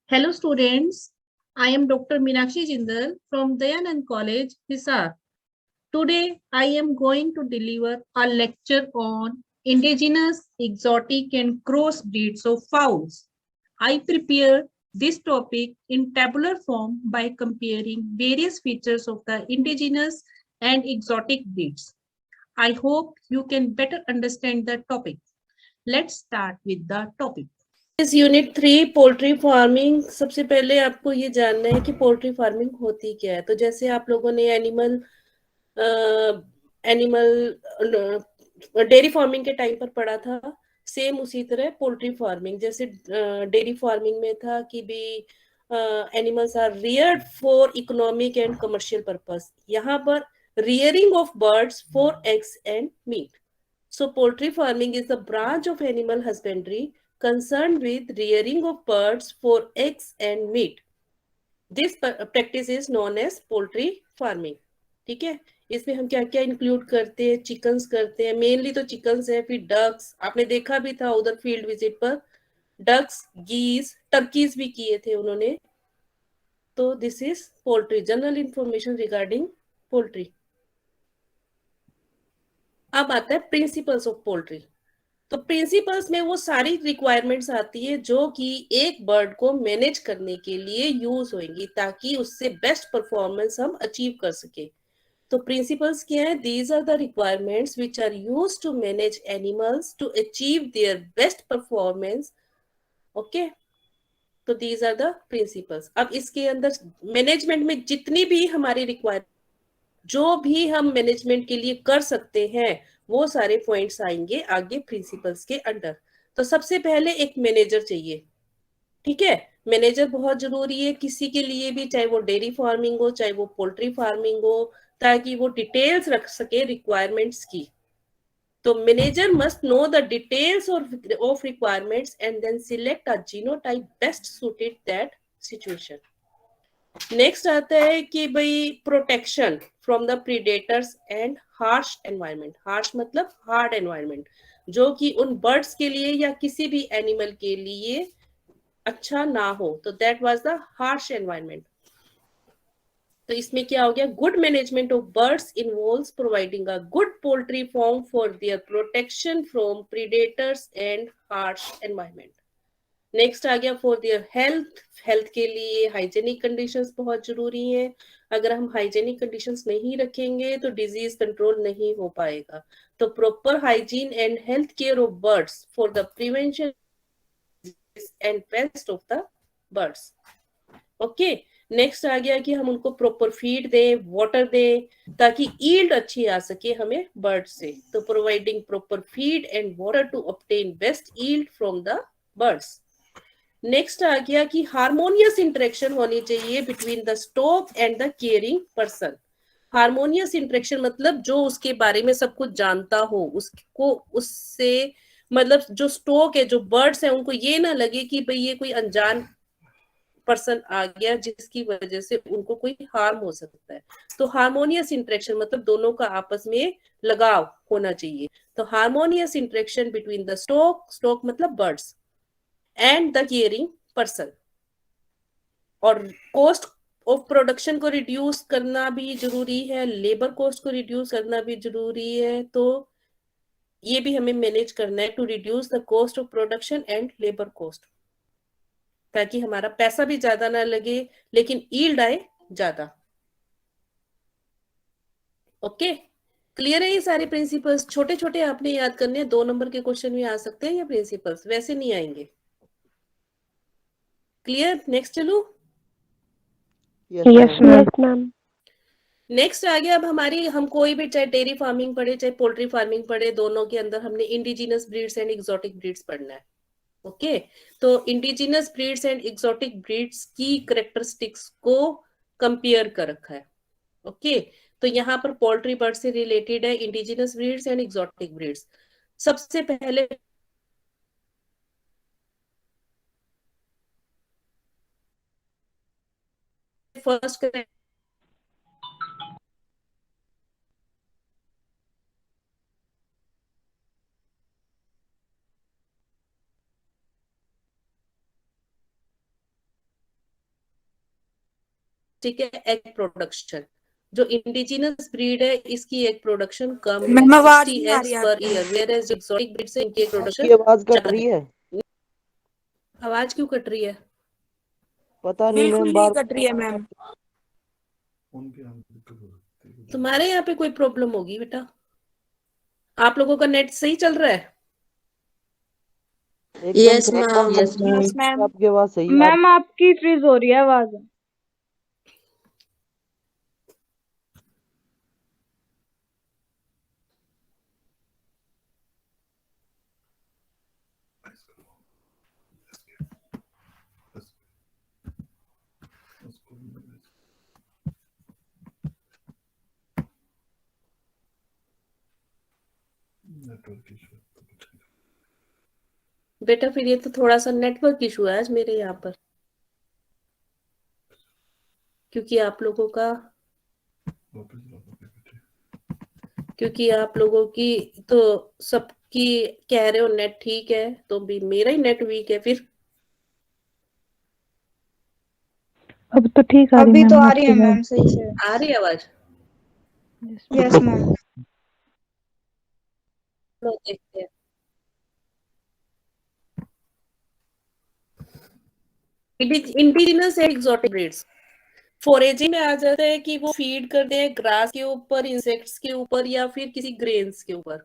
Hello students, I am Dr. Meenakshi Jindal from Dayanand College, Hisar. Today I am going to deliver a lecture on indigenous, exotic and cross breeds of fowls. I prepared this topic in tabular form by comparing various features of the indigenous and exotic breeds. I hope you can better understand the topic. Let's start with the topic. इस unit 3 poultry farming. सबसे पहले आपको ये जानना है कि poultry farming होती क्या है। तो जैसे आप लोगों ने एनिमल डेयरी फार्मिंग के टाइम पर पढ़ा था, सेम उसी तरह पोल्ट्री फार्मिंग। जैसे डेयरी फार्मिंग में था कि भी animals are reared for economic and commercial purpose. यहाँ पर rearing of birds for eggs and meat. So poultry farming is a branch of animal husbandry concerned with rearing of birds for eggs and meat. This practice is known as poultry farming. ठीक है, इसमें हम क्या क्या include करते हैं? Chickens करते हैं, मेनली तो चिकन्स है, फिर डक्स आपने देखा भी था उधर फील्ड विजिट पर, डक्स, गीज, टर्कीज भी किए थे उन्होंने। तो this is poultry, general information regarding poultry. अब आता है प्रिंसिपल्स ऑफ पोल्ट्री। तो प्रिंसिपल्स में वो सारी रिक्वायरमेंट्स आती है जो कि एक बर्ड को मैनेज करने के लिए यूज होंगी ताकि उससे बेस्ट परफॉर्मेंस हम अचीव कर सके। तो प्रिंसिपल्स क्या है? These are the requirements which are use to manage animals to achieve their best performance. Okay, तो दीज आर द प्रिंसिपल्स। अब इसके अंदर मैनेजमेंट में जितनी भी हमारी रिक्वायरमेंट, जो भी हम मैनेजमेंट के लिए कर सकते हैं, वो सारे पॉइंट्स आएंगे आगे प्रिंसिपल्स के अंडर। तो सबसे पहले एक मैनेजर चाहिए। ठीक है, मैनेजर बहुत जरूरी है किसी के लिए भी, चाहे वो डेयरी फार्मिंग हो चाहे वो पोल्ट्री फार्मिंग हो, ताकि वो डिटेल्स रख सके रिक्वायरमेंट्स की। तो manager must know the details of requirements and then select a genotype best suited that situation. Next आता है कि भाई protection from the predators and harsh environment. Harsh मतलब हार्ड एनवायरनमेंट, जो कि उन बर्ड्स के लिए या किसी भी एनिमल के लिए अच्छा ना हो। तो that was the harsh environment. तो इसमें क्या हो गया? Good management of birds involves providing a good poultry farm for their protection from predators and harsh environment. Next आ गया फॉर देयर हेल्थ। हेल्थ के लिए हाइजेनिक कंडीशंस बहुत जरूरी हैं। अगर हम हाइजेनिक कंडीशंस नहीं रखेंगे तो डिजीज कंट्रोल नहीं हो पाएगा। तो proper hygiene and health care of birds for the prevention and pest of the birds. Okay, next आ गया कि हम उनको प्रॉपर फीड दें, वाटर दें, ताकि ईल्ड अच्छी आ सके हमें बर्ड से। तो providing proper feed and water to obtain best yield from the birds. Next आ गया कि हार्मोनियस इंटरेक्शन होनी चाहिए between the stock and the caring person. Harmonious interaction मतलब जो उसके बारे में सब कुछ जानता हो, उसको उससे मतलब जो स्टॉक है, जो बर्ड्स है, उनको ये ना लगे कि भाई ये कोई अनजान पर्सन आ गया जिसकी वजह से उनको कोई हार्म हो सकता है। तो हार्मोनियस इंटरेक्शन मतलब दोनों का आपस में लगाव होना चाहिए। तो harmonious interaction between the stock मतलब birds and the caring person. और कॉस्ट ऑफ प्रोडक्शन को रिड्यूस करना भी जरूरी है, लेबर कॉस्ट को रिड्यूस करना भी जरूरी है। तो ये भी हमें मैनेज करना है to reduce the cost of production and labour cost, ताकि हमारा पैसा भी ज्यादा ना लगे लेकिन ईल्ड आए ज्यादा। ओके, क्लियर है? ये सारे प्रिंसिपल्स छोटे छोटे आपने याद करने हैं, 2 नंबर के क्वेश्चन में आ सकते हैं ये प्रिंसिपल्स, वैसे नहीं आएंगे। क्लियर? नेक्स्ट चलो। Yes ma'am. नेक्स्ट आ गया अब हमारी, हम कोई भी चाहे डेयरी फार्मिंग पढ़े चाहे पोल्ट्री फार्मिंग पढ़े, दोनों के अंदर हमने indigenous breeds and exotic breeds पढ़ना है। ओके, तो indigenous breeds and exotic breeds की करेक्टरिस्टिक्स को कंपेयर कर रखा है। ओके, तो यहाँ पर पोल्ट्री बर्ड से रिलेटेड है indigenous breeds and exotic breeds. सबसे पहले फर्स्ट ठीक है, एग प्रोडक्शन। जो इंडिजिनस ब्रीड है इसकी एग प्रोडक्शन कम है, मैम आवाज 60 नहीं आ एग्स रही पर आपकी। Year, whereas exotic breed से इनकी एग आपकी प्रोडक्शन आवाज कट ज्यादा रही है। है। आवाज क्यों कट रही है? पता नहीं बिल्कुल मैम, नहीं बार कट रही है मैम। तुम्हारे यहाँ पे कोई प्रॉब्लम होगी बेटा। आप लोगों का नेट सही चल रहा है? एकदम यस सही मैम। Yes ma'am. आपकी आवाज सही है। मैम आपकी फ्रीज हो रही है आवाज। बेटा फिर ये तो थोड़ा सा नेटवर्क इशू है आज मेरे यहाँ पर, क्योंकि आप लोगों की तो सबकी कह रहे हो नेट ठीक है, तो भी मेरा ही नेट वीक है फिर। अब तो ठीक आ रही अभी मैम तो आ आपकी रही है आवाज। मैम सही से। आ रही है आवाज? Yes ma'am. लो देखते हैं। इंडिजिनस है एक्सोटिक ब्रीड्स। फोरेजिंग में आ जाता है कि वो फीड करते हैं ग्रास के ऊपर, इंसेक्ट्स के ऊपर या फिर किसी ग्रेन्स के ऊपर।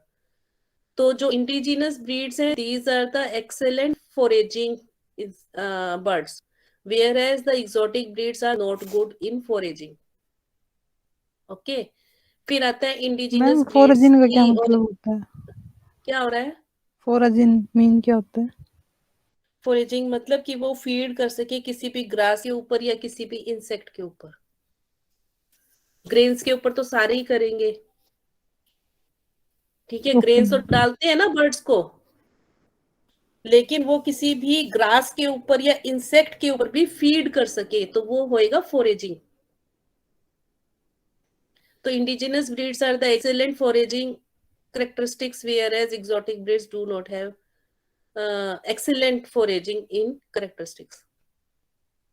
तो जो इंडिजिनस ब्रीड्स हैं, these are the excellent foraging birds, whereas the exotic breeds are not good in foraging. Okay फिर आता है इंडिजिनस मैम ब्रीड्स फोराजिन का क्या की। मतलब होता है? क्या हो रहा है? फोराजिन मीन क्या होता है? फोरेजिंग मतलब कि वो फीड कर सके किसी भी ग्रास के ऊपर या किसी भी इंसेक्ट के ऊपर। ग्रेन्स के ऊपर तो सारे ही करेंगे, ठीक है। ओके ग्रेन्स तो डालते हैं ना बर्ड्स को, लेकिन वो किसी भी ग्रास के ऊपर या इंसेक्ट के ऊपर भी फीड कर सके तो वो होएगा फोरेजिंग। तो indigenous breeds are the excellent foraging characteristics, whereas exotic breeds do not have excellent foraging in characteristics.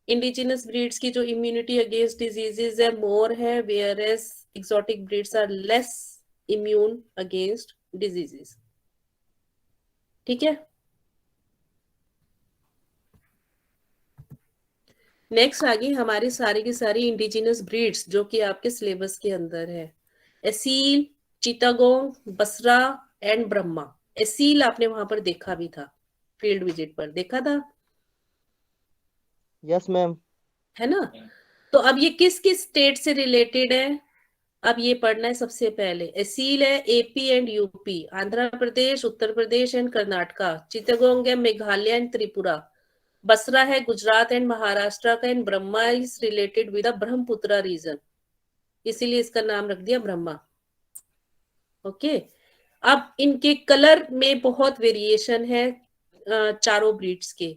Indigenous breeds की जो इम्यूनिटी अगेंस्ट डिजीजेस है मोर है, whereas exotic breeds are less immune against diseases. ठीक है। Next आ गई हमारी सारी की सारी इंडिजिनस ब्रीड्स जो कि आपके सिलेबस के अंदर है। एसील, चिटागोंग, बसरा एंड ब्रह्मा। एसील आपने वहां पर देखा भी था, फील्ड विजिट पर देखा था, यस मैम। है ना। तो अब ये किस किस स्टेट से रिलेटेड है, अब ये पढ़ना है सबसे पहले। एसील है AP and UP, Andhra Pradesh, Uttar Pradesh and Karnataka. Chittagong है मेघालय एंड त्रिपुरा। बसरा है गुजरात एंड महाराष्ट्र का। And Brahma is related with Brahmaputra region, इसीलिए इसका नाम रख दिया ब्रह्मा। ओके अब इनके कलर में बहुत वेरिएशन है चारों ब्रीड्स के।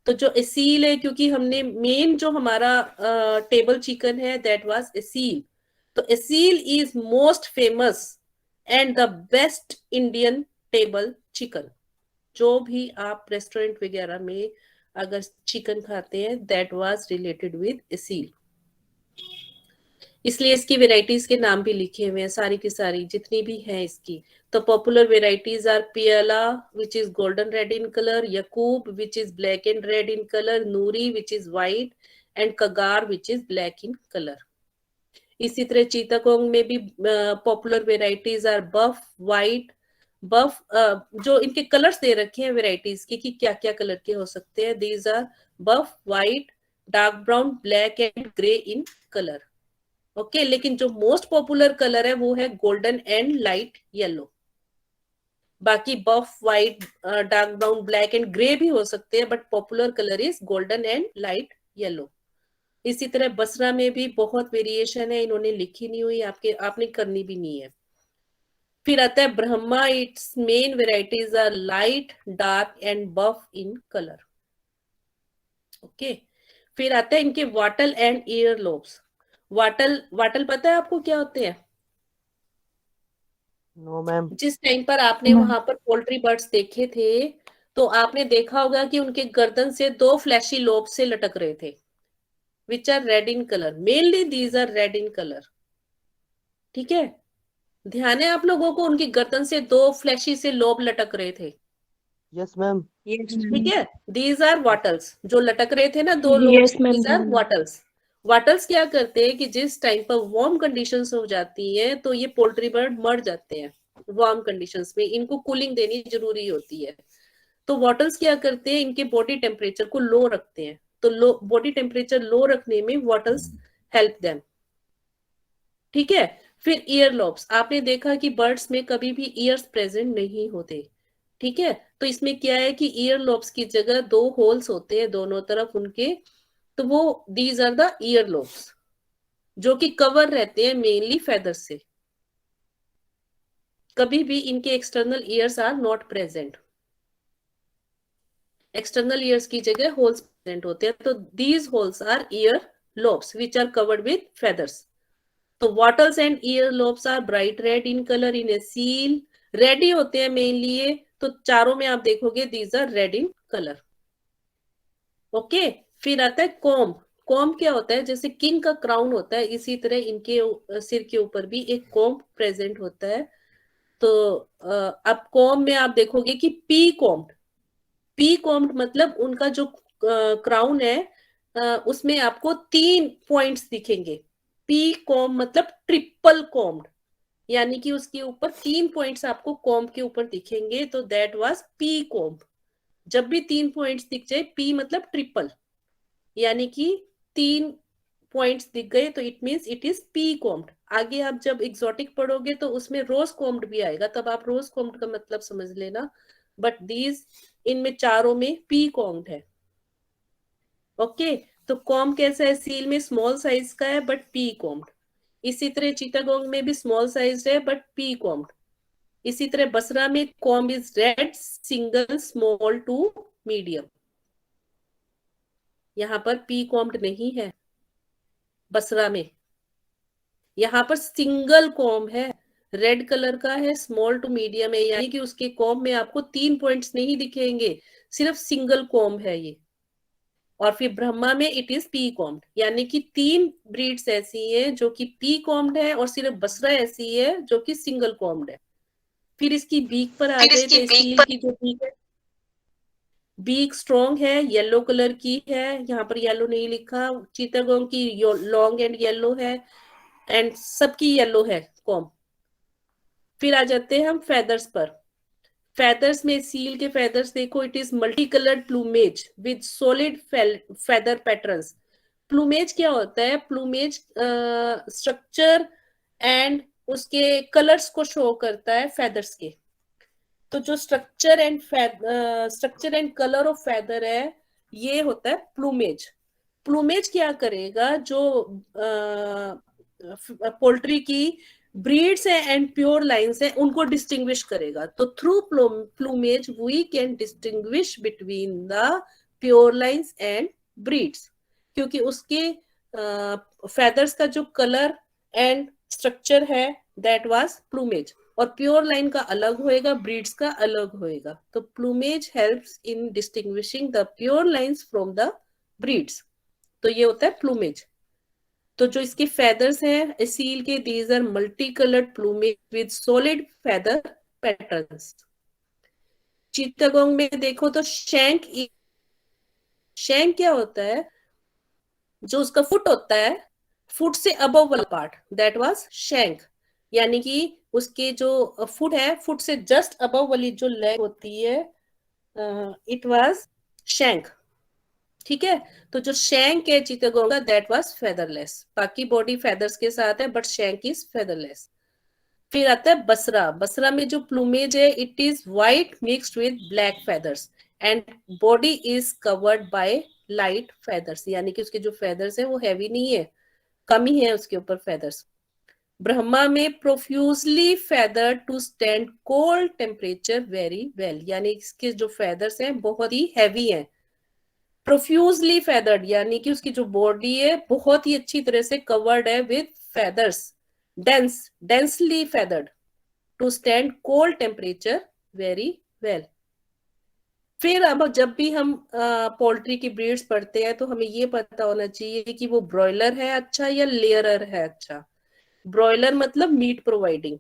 तो जो एसील है, क्योंकि हमने मेन जो हमारा टेबल चिकन है दैट वाज एसील, तो Aseel is most famous and the best Indian table chicken. जो भी आप रेस्टोरेंट वगैरह में अगर चिकन खाते हैं that was related with Aseel, इसलिए इसकी वेराइटीज के नाम भी लिखे हुए हैं सारी की सारी जितनी भी हैं इसकी। तो popular varieties are Peela which is golden red in colour, Yakub which is black and red in colour, Noori which is white and Kagar which is black in colour. इसी तरह चीताकोंग में भी popular varieties are buff, white, buff, जो इनके colours दे रखे हैं varieties के कि क्या क्या कलर के हो सकते हैं। These are buff, white, dark brown, black and grey in colour. Okay लेकिन जो मोस्ट पॉपुलर कलर है वो है गोल्डन एंड लाइट येलो। बाकी buff, white, dark brown, black and grey भी हो सकते हैं, but popular colour is golden and light yellow. इसी तरह बसरा में भी बहुत वेरिएशन है, इन्होंने लिखी नहीं हुई, आपने करनी भी नहीं है। फिर आता है Brahma, its main varieties are light, dark and buff in colour. Okay फिर आता है इनके वाटल एंड ईयर लोब्स। वाटल पता है आपको क्या होते हैं? No ma'am. जिस टाइम पर आपने वहां पर पोल्ट्री बर्ड्स देखे थे तो आपने देखा होगा कि उनके गर्दन से दो फ्लैशी लोब से लटक रहे थे, which are red in color. Mainly these are red in color. ठीक है, ध्यान है आप लोगों को, उनकी गर्दन से दो फ्लैशी से लोब लटक रहे थे. Yes ma'am. ठीक है, these are wattles. जो लटक रहे थे ना दो lobe, Yes, ma'am. these are wattles. वाटल्स क्या करते हैं कि जिस टाइम पर वार्म कंडीशंस हो जाती हैं तो ये पोल्ट्री बर्ड मर जाते हैं. वार्म कंडीशंस में इनको कूलिंग देनी जरूरी होती है. तो वाटल्स क्या करते हैं, इनके बॉडी टेम्परेचर को लो रखते हैं. तो लो बॉडी टेम्परेचर लो रखने में वाटल्स हेल्प देम. ठीक है, फिर ईयर लॉब्स. आपने देखा कि बर्ड्स में कभी भी ईयर्स प्रेजेंट नहीं होते. ठीक है, तो इसमें क्या है कि ईयर लॉब्स की जगह दो होल्स होते हैं दोनों तरफ उनके. तो वो these are the ear lobes जो कि कवर रहते हैं मेनली फेदर से. कभी भी इनके external ears are not present. External ears की जगह होल्स प्रेजेंट होते हैं. तो these holes are ear lobes which are covered with feathers. तो wattles and ear lobes are bright red in color in a seal. Red ही होते हैं mainly ये. तो चारों में आप देखोगे these are red in color. Okay, फिर आता है कॉम्ब. कॉम्ब क्या होता है, जैसे किंग का क्राउन होता है इसी तरह इनके सिर के ऊपर भी एक कॉम्ब प्रेजेंट होता है. तो अब कॉम्ब में आप देखोगे कि पी कॉम्ब. पी कॉम्ब मतलब उनका जो क्राउन है उसमें आपको 3 पॉइंट्स दिखेंगे. पी कॉम्ब मतलब ट्रिपल कॉम्ब, यानी कि उसके ऊपर 3 पॉइंट्स आपको कॉम्ब के ऊपर दिखेंगे. तो दैट वाज पी कॉम्ब. जब भी 3 पॉइंट्स दिख जाए, पी मतलब ट्रिपल, यानी कि 3 पॉइंट्स दिख गए तो it means it is P comb. आगे आप जब एग्जॉटिक पढ़ोगे तो उसमें रोज कॉम्ब भी आएगा, तब आप रोज कॉम्ब का मतलब समझ लेना. बट दीज इनमें चारों में पी कॉम्ब है. ओके, तो कॉम्ब कैसा है, सील में स्मॉल साइज का है बट पी कॉम्ब. इसी तरह चिटागोंग में भी स्मॉल साइज है बट पी कॉम्ब. इसी तरह बसरा में comb is red single small to medium. यहाँ पर पी कॉम्ब नहीं है बसरा में. यहाँ पर सिंगल कॉम्ब है, रेड कलर का है, स्मॉल टू मीडियम है, यानी कि उसके कॉम्ब में आपको 3 पॉइंट्स नहीं दिखेंगे, सिर्फ सिंगल कॉम्ब है ये. और फिर ब्रह्मा में इट इज पी कॉम्ब, यानी कि 3 ब्रीड्स ऐसी हैं जो कि पी कॉम्ब है और सिर्फ बसरा ऐसी है जो कि सिंगल कॉम्ब है. फिर इसकी बीक पर आ जाए तो सील की जो बीक है, बीक स्ट्रॉन्ग है, येलो कलर की है. यहाँ पर येलो नहीं लिखा. चिटागोंग की लॉन्ग एंड येलो है, एंड सबकी येलो है कॉम्ब. फिर आ जाते हैं हम फेदर्स पर. फेदर्स में सील के फेदर्स देखो, it is multi coloured plumage with solid feather patterns. Plumage क्या होता है, प्लूमेज स्ट्रक्चर एंड उसके कलर्स को शो करता है फेदर्स के. तो जो structure and colour of feather है ये होता है प्लूमेज. प्लूमेज क्या करेगा, जो पोल्ट्री की ब्रीड्स है एंड प्योर लाइंस है उनको डिस्टिंग्विश करेगा. तो through plumage we can distinguish between the pure lines and breeds, क्योंकि उसके फेदर्स का जो कलर एंड स्ट्रक्चर है दैट वाज प्लूमेज. और प्योर लाइन का अलग होएगा, ब्रीड्स का अलग होएगा. तो plumage helps in distinguishing the pure lines from the breeds. तो ये होता है प्लूमेज. तो जो इसके फेदर्स हैं सील के, these are multi coloured plumage with solid feather patterns. Chittagong में देखो तो शैंक क्या होता है, जो उसका फुट होता है, फुट से अबव वाला पार्ट दैट वाज शैंक, यानी कि उसके जो फुट है, फुट से जस्ट अबव वाली जो लेग होती है इट वाज शैंक. ठीक है, तो जो शैंक है चिटागोंग का दैट वाज फेदरलेस. बाकी बॉडी फेदर्स के साथ है बट शैंक इज फेदरलेस. फिर आता है बसरा. बसरा में जो प्लूमेज है it is white mixed with black feathers and body is covered by light feathers, यानी कि उसके जो फेदर्स है वो हैवी नहीं है, कम ही है उसके ऊपर फेदर्स. ब्रह्मा में profusely feather to stand cold temperature very well, यानी इसके जो फेदर्स हैं बहुत ही हैवी हैं. प्रोफ्यूजली फेदर्ड यानी कि उसकी जो बॉडी है बहुत ही अच्छी तरह से कवर्ड है with feathers. Densely feathered to stand cold temperature very well. फिर अब जब भी हम पोल्ट्री की ब्रीड्स पढ़ते हैं तो हमें ये पता होना चाहिए कि वो ब्रॉयलर है अच्छा या लेयरर है अच्छा। ब्रॉयलर मतलब मीट प्रोवाइडिंग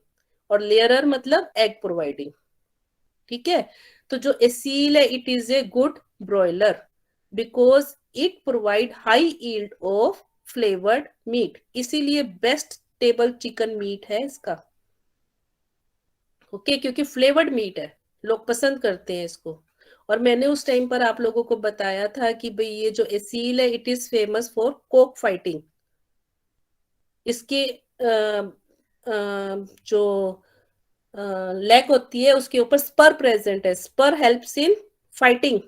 और लेयरर मतलब एग प्रोवाइडिंग। ठीक है, तो जो एसील है it is a good broiler because it provide high yield of flavoured meat, इसीलिए बेस्ट टेबल चिकन मीट है इसका। ओके, क्योंकि फ्लेवर्ड मीट है, लोग पसंद करते हैं इसको। और मैंने उस टाइम पर आप लोगों को बताया था कि भाई ये जो एसील है it is famous for cock fighting. इसके जो लेग होती है उसके ऊपर स्पर प्रेजेंट है, spur helps in fighting.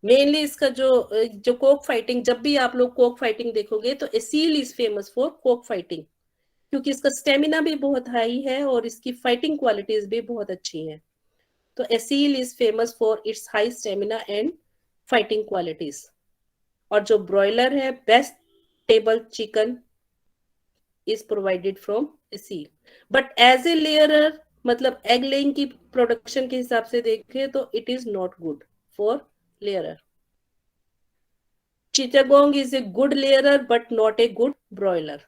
Mainly इसका जो कॉक फाइटिंग, जब भी आप लोग कॉक फाइटिंग देखोगे तो Aseel is famous for cock fighting, क्योंकि इसका स्टेमिना भी बहुत हाई है और इसकी फाइटिंग क्वालिटीज भी बहुत अच्छी हैं। तो Aseel is famous for its high stamina and fighting qualities. और जो ब्रॉयलर है best table chicken is provided from Aseel. But as a layer मतलब एग लेइंग की प्रोडक्शन के हिसाब से देखें तो it is not good for layer. Chittagong is a good layer but not a good broiler.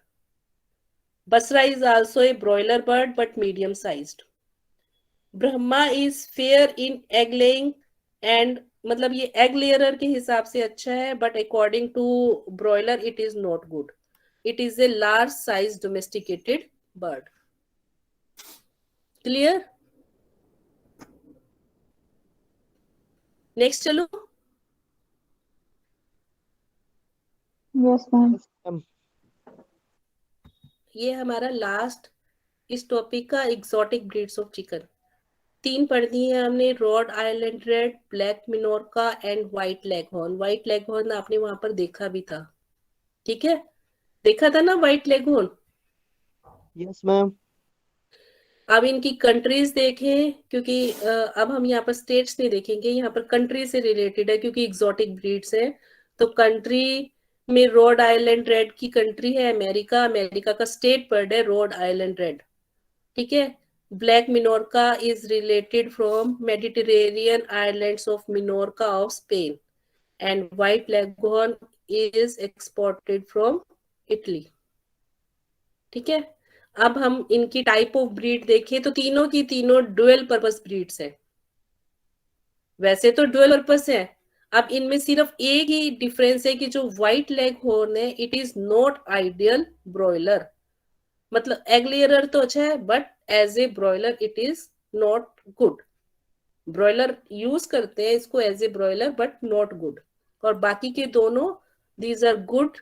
Basra is also a broiler bird but medium sized. Brahma is fair in egg laying and मतलब ये egg layer के हिसाब से अच्छा है but according to broiler it is not good. It is a large size domesticated bird. Clear? Next चलो। Yes, ma'am. Ma'am ये हमारा लास्ट इस टॉपिक का एक्सोटिक ब्रीड्स ऑफ चिकन। 3 पढ़ दी है हमने, Rhode Island Red, black Minorca and white Leghorn. White Leghorn आपने वहां पर देखा भी था, ठीक है, देखा था ना व्हाइट लेगहॉर्न। Yes ma'am. अब इनकी कंट्रीज देखें, क्योंकि अब हम यहाँ पर स्टेट्स नहीं देखेंगे, यहाँ पर कंट्री से रिलेटेड है क्योंकि एक्सोटिक ब्रीड्स है। तो कंट्री में रॉड आइलैंड रेड की कंट्री है अमेरिका, अमेरिका का स्टेट बर्ड है रॉड आइलैंड रेड। ठीक है, black Minorca is related from Mediterranean islands of Minorca of Spain and white Leghorn is exported from Italy. ठीक है, अब हम इनकी टाइप ऑफ ब्रीड देखें तो तीनों की तीनों डुअल पर्पस ब्रीड्स है। वैसे तो डुअल पर्पस है, अब इनमें सिर्फ एक ही डिफरेंस है कि जो व्हाइट लेगहॉर्न है it is not ideal broiler. मतलब एग लेयरर तो अच्छा है but as a broiler it is not good. Broiler use करते हैं इसको as a broiler but not good. और बाकी के दोनों these are good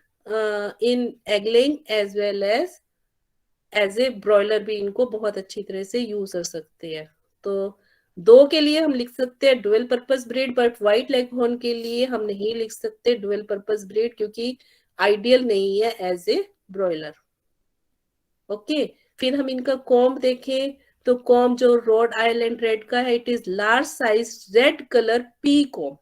in egg laying as well as a broiler भी इनको बहुत अच्छी तरह से यूज कर सकते हैं। तो 2 के लिए हम लिख सकते हैं dual purpose breed, but white Leghorn के लिए हम नहीं लिख सकते डुअल पर्पस ब्रीड क्योंकि आइडियल नहीं है एज ए ब्रॉयलर। ओके, फिर हम इनका कॉम्ब देखें तो कॉम्ब जो रॉड आइलैंड रेड का है it is large size red colour P comb,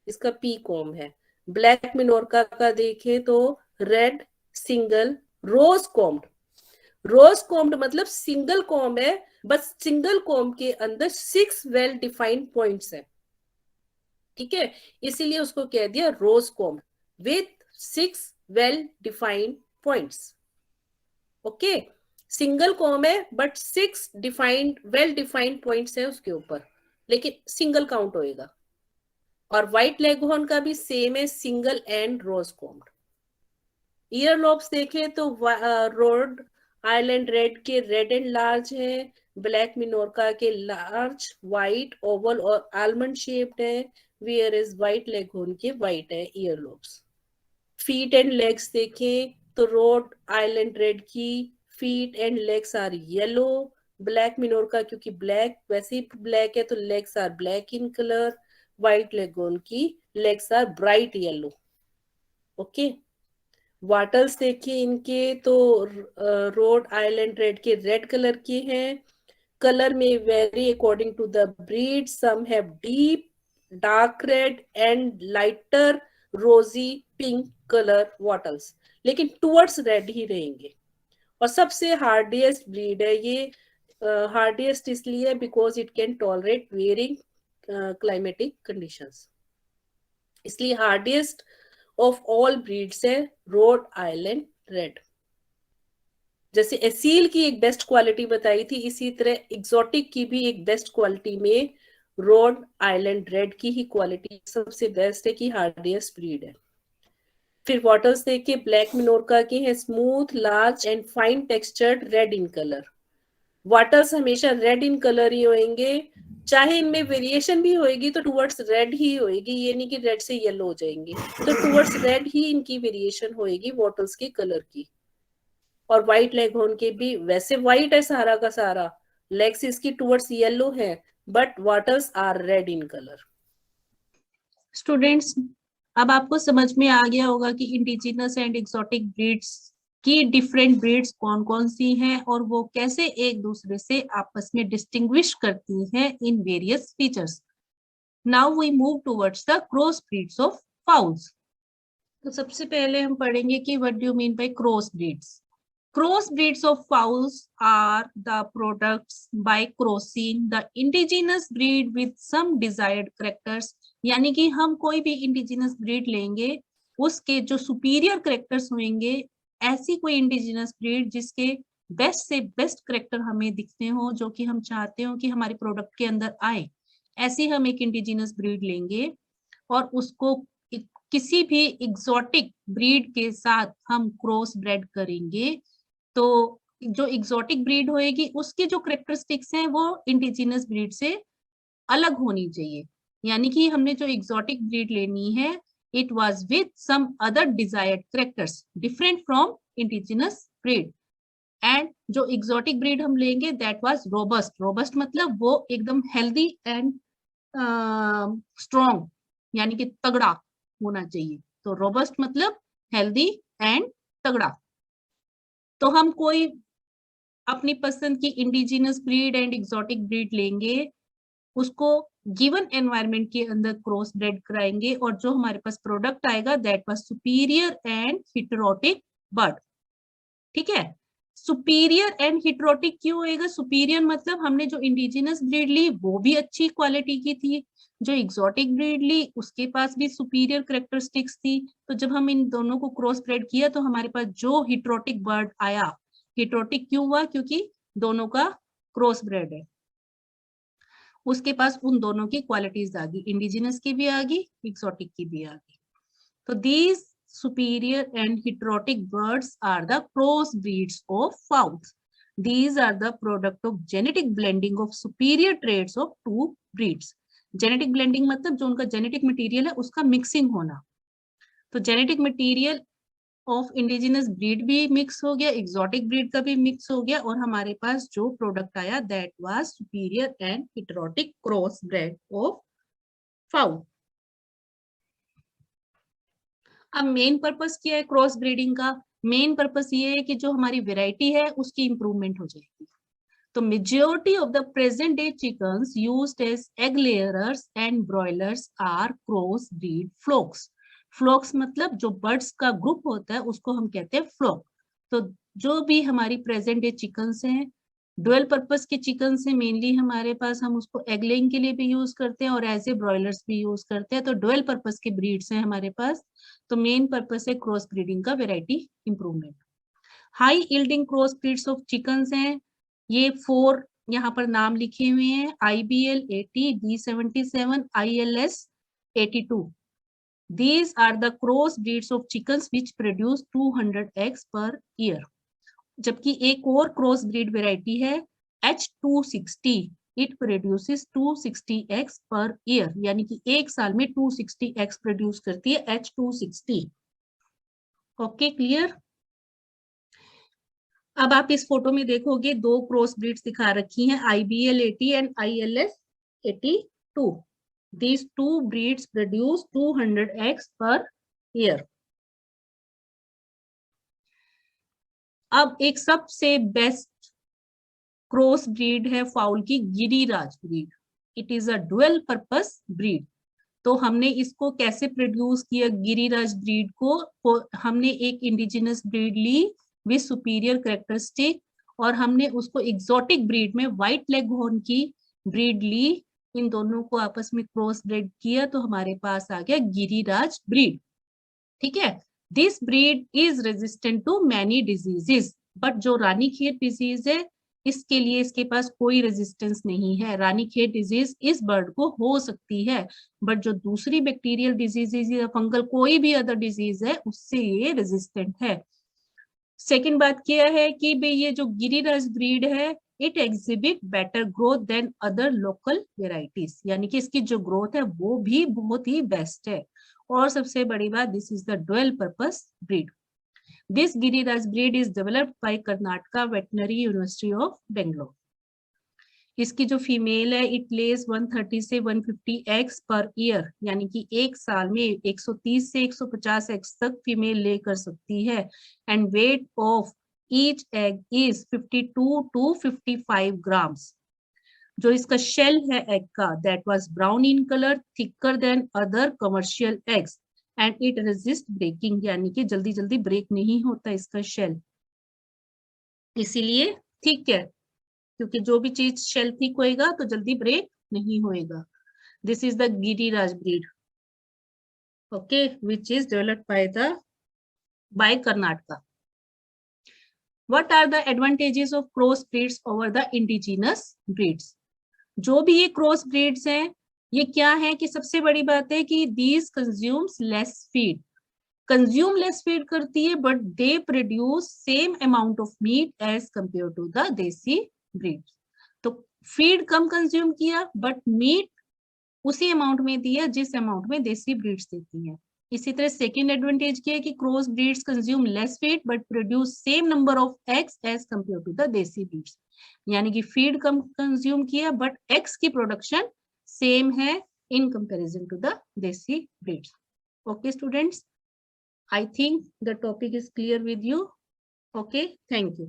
इसका पी कॉम्ब है। ब्लैक मिनोरका का देखें तो रेड सिंगल रोज कॉम्ब। रोज कॉम्ब मतलब सिंगल कॉम्ब है, बस सिंगल कॉम्ब के अंदर 6 वेल डिफाइंड पॉइंट्स है। ठीक है, इसीलिए उसको कह दिया rose comb with 6 well defined points. Okay, single comb है but 6 defined well defined points है उसके ऊपर, लेकिन सिंगल काउंट होएगा। और व्हाइट लेगहॉर्न का भी सेम है, single and rose comb. Ear lobes देखें तो रोड आइलैंड रेड के रेड एंड लार्ज है, ब्लैक मिनोरका के लार्ज व्हाइट ओवल और आलमंड शेप्ड है, वेयर इज व्हाइट लेगहॉर्न के व्हाइट है ear lobes. Feet and legs देखें तो रोड आइलैंड रेड की feet and legs are yellow, black Minorca क्योंकि ब्लैक वैसे ही ब्लैक है तो legs are black in colour, white leghorn की legs are bright yellow. Okay, wattles देखिए इनके तो रोड आइलैंड रेड के रेड कलर के हैं, कलर में very according to the breed, some have deep dark red and lighter rosy pink colour wattles, लेकिन towards red ही रहेंगे। और सबसे हार्डिएस्ट ब्रीड है ये, हार्डिएस्ट इसलिए because it can tolerate varying climatic conditions. इसलिए हार्डेस्ट ऑफ ऑल ब्रीड्स है Rhode Island red. जैसे एसील की एक बेस्ट क्वालिटी बताई थी, इसी तरह एग्जॉटिक की भी एक बेस्ट क्वालिटी में रोड आइलैंड रेड की ही क्वालिटी सबसे बेस्ट है कि हार्डेस्ट ब्रीड है। फिर वाटर्स देखिए, ब्लैक मिनोरका के हैं smooth large and fine textured red in colour. Waters हमेशा रेड इन कलर ही होंगे, चाहे इनमें वेरिएशन भी होएगी तो टुवर्ड्स रेड ही होएगी, ये नहीं कि रेड से येलो हो जाएंगे, तो टुवर्ड्स रेड ही इनकी वेरिएशन होएगी वाटर्स के कलर की। और व्हाइट लेगहॉर्न के भी वैसे व्हाइट है सारा का सारा, लेग्स इसकी टुवर्ड्स येलो है, but wattles are red in colour. Students, अब आपको समझ में आ गया होगा कि इंडिजिनस एंड एक्सोटिक ब्रीड्स की डिफरेंट ब्रीड्स कौन कौन सी हैं और वो कैसे एक दूसरे से आपस में डिस्टिंग्विश करती हैं in various features. Now we move towards the cross breeds of fowls. तो सबसे पहले हम पढ़ेंगे कि what do you mean by cross breeds. Cross breeds of fowls are the products by crossing the indigenous breed with some desired characters। यानी कि हम कोई भी इंडिजिनस ब्रीड लेंगे, उसके जो सुपीरियर करेक्टर्स होंगे, ऐसी कोई इंडिजिनस ब्रीड जिसके बेस्ट से बेस्ट करेक्टर हमें दिखते हो, जो कि हम चाहते हो कि हमारे प्रोडक्ट के अंदर आए, ऐसी हम एक इंडिजिनस ब्रीड लेंगे और उसको किसी भी एग्जॉटिक ब्रीड के साथ हम क्रॉस ब्रेड करेंगे। तो जो एग्जॉटिक ब्रीड होएगी उसके जो करेक्टरिस्टिक्स हैं वो इंडिजिनस ब्रीड से अलग होनी चाहिए। यानी कि हमने जो एग्जॉटिक ब्रीड लेनी है, it was with some other desired characters different from indigenous breed. And जो एग्जॉटिक ब्रीड हम लेंगे दैट वाज रोबस्ट। रोबस्ट मतलब वो एकदम हेल्दी एंड स्ट्रॉन्ग, यानी कि तगड़ा होना चाहिए। तो रोबस्ट मतलब हेल्दी एंड तगड़ा। तो हम कोई अपनी पसंद की indigenous breed and exotic breed लेंगे, उसको गिवन एनवायरनमेंट के अंदर क्रॉस ब्रेड कराएंगे और जो हमारे पास प्रोडक्ट आएगा that was superior and heterotic bird. ठीक है, सुपीरियर एंड हेटेरोटिक क्यों होएगा? सुपीरियर मतलब हमने जो इंडिजिनस ब्रीड ली वो भी अच्छी क्वालिटी की थी, जो एग्जॉटिक ब्रीड ली उसके पास भी सुपीरियर कैरेक्टरिस्टिक्स थी। तो जब हम इन दोनों को क्रॉस ब्रेड किया तो हमारे पास जो हेटेरोटिक बर्ड आया, हेटेरोटिक क्यों हुआ? क्योंकि दोनों का क्रॉस ब्रेड है, उसके पास उन दोनों की क्वालिटीज आ गई, इंडिजिनस की भी आ गई, एक्सोटिक की भी आ गई। तो these superior and heterotic birds are the cross breeds of fowls. These are the product of genetic blending of superior traits of two breeds. Genetic blending मतलब जो उनका genetic material है उसका mixing होना। तो genetic material of indigenous breed भी mix हो गया, exotic breed का भी mix हो गया और हमारे पास जो product आया that was superior and heterotic cross bred of fowl। अब मेन पर्पस क्या है क्रॉस ब्रीडिंग का? मेन पर्पस ये है कि जो हमारी वैरायटी है उसकी इंप्रूवमेंट हो जाएगी। तो majority of the present day chickens used as egg layers and broilers are cross breed flocks. Flocks मतलब जो बर्ड्स का ग्रुप होता है उसको हम कहते हैं फ्लॉक। तो जो भी हमारी प्रेजेंट डे चिकन्स हैं, डुअल पर्पस के चिकन से मेनली हमारे पास, हम उसको एग लेइंग के लिए भी यूज करते हैं और एज ए ब्रॉयलर्स भी यूज करते हैं। तो डुअल पर्पस के ब्रीड्स हैं हमारे पास। तो मेन पर्पस है क्रॉस ब्रीडिंग का variety improvement. High yielding cross breeds of chickens हैं, ये 4 यहाँ पर नाम लिखे हुए हैं, IBL 80, D77, ILS 82। These are the cross breeds of chickens which produce 200 eggs per year। जबकि एक और क्रॉस ब्रीड वेराइटी है H260, it produces 260 eggs per year, यानी कि एक साल में 260 एग्स प्रोड्यूस करती है H260। Okay, clear? अब आप इस फोटो में देखोगे 2 क्रॉस ब्रीड्स दिखा रखी हैं, IBL 80 and ILS 82। These 2 breeds produce 200 eggs per year। अब एक सबसे बेस्ट क्रॉस ब्रीड है फाउल की Giriraj breed. It is a dual purpose breed. तो हमने इसको कैसे प्रोड्यूस किया गिरिराज ब्रीड को? हमने एक इंडिजिनस ब्रीड ली विद सुपीरियर कैरेक्टरिस्टिक और हमने उसको एग्जॉटिक ब्रीड में व्हाइट लेगहॉर्न की ब्रीड ली इन दोनों को आपस में क्रॉस ब्रीड किया तो हमारे पास आ गया गिरिराज ब्रीड। ठीक है, this breed is resistant to many diseases, but जो रानीखेत डिजीज है इसके लिए इसके पास कोई रेजिस्टेंस नहीं है। रानीखेत डिजीज इस बर्ड को हो सकती है, बट जो दूसरी बैक्टीरियल डिजीजेज या फंगल कोई भी अदर डिजीज है उससे ये रेजिस्टेंट है। सेकंड बात क्या है कि भाई ये जो गिरिराज ब्रीड है it exhibit better growth than other local varieties, यानी कि इसकी जो ग्रोथ है वो भी बहुत ही बेस्ट है। और सबसे बड़ी बात, this is the dual purpose breed. This Giriraj breed is developed by Karnataka veterinary university of Bangalore. इसकी जो फीमेल है इट लेज 130 से 150 एग्स पर ईयर, यानी कि एक साल में 130 से 150 एग्स तक फीमेल ले कर सकती है। And weight of each egg is 52 to 55 grams. जो इसका शेल है एग का that was brown in colour, thicker than other commercial eggs and it resist breaking, यानी कि जल्दी जल्दी ब्रेक नहीं होता इसका शेल, इसीलिए थिक है, क्योंकि जो भी चीज शेल थिक होएगा तो जल्दी ब्रेक नहीं होएगा। This is the Giriraj breed, okay, which is developed by Karnataka. What are the advantages of cross breeds over the indigenous breeds? जो भी ये क्रॉस ब्रीड्स हैं ये क्या है कि सबसे बड़ी बात है कि these consumes less feed, consume less feed करती है but they produce same amount of meat as compare to the desi breeds. तो फीड कम कंज्यूम किया बट मीट उसी अमाउंट में दिया जिस अमाउंट में देसी ब्रीड्स देती हैं। इसी तरह सेकेंड एडवांटेज क्या है कि cross breeds consume less feed but produce same number of eggs as compare to the desi breeds, यानी कि फीड कम कंज्यूम किया बट एग्स की प्रोडक्शन सेम है in comparison to the desi breeds. Okay students, I think the topic is clear with you. Okay, thank you.